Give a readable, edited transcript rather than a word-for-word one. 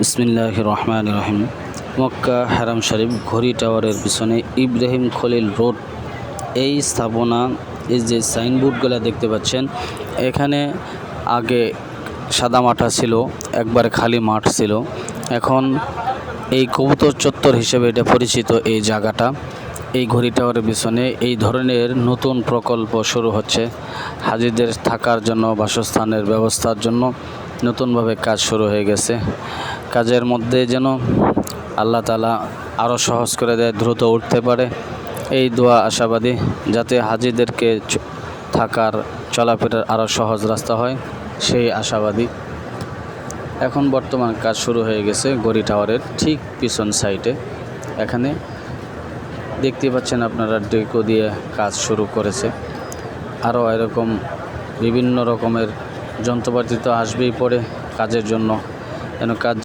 বিসমিল্লাহির রহমানির রহিম। মক্কা হারাম শরীফ ঘড়ি টাওয়ারের পিছনে ইব্রাহিম খলিল রোড, এই স্থাপনা, এই যে সাইনবোর্ডগুলো দেখতে পাচ্ছেন, এখানে আগে সাদা মাঠা ছিল, একবারে খালি মাঠ ছিল। এখন এই কবুতর চত্বর হিসেবে এটা পরিচিত এই জায়গাটা। এই ঘড়ি টাওয়ারের পিছনে এই ধরনের নতুন প্রকল্প শুরু হচ্ছে। হাজিদের থাকার জন্য, বাসস্থানের ব্যবস্থার জন্য নতুনভাবে কাজ শুরু হয়ে গেছে। কাজের মধ্যে যেন আল্লাহ তাআলা আরও সহজ করে দেয়, দ্রুত উঠতে পারে, এই দোয়া আশাবাদী, যাতে হাজিদেরকে থাকার চলাফেরার আরও সহজ রাস্তা হয়, সেই আশাবাদী। এখন বর্তমান কাজ শুরু হয়ে গেছে ঘড়ি টাওয়ারের ঠিক পিছন সাইডে। এখানে দেখতে পাচ্ছেন আপনারা, ডেকো দিয়ে কাজ শুরু করেছে। আরও এরকম বিভিন্ন রকমের যন্ত্রপাতি তো আসবেই পরে কাজের জন্য, যেন কাজ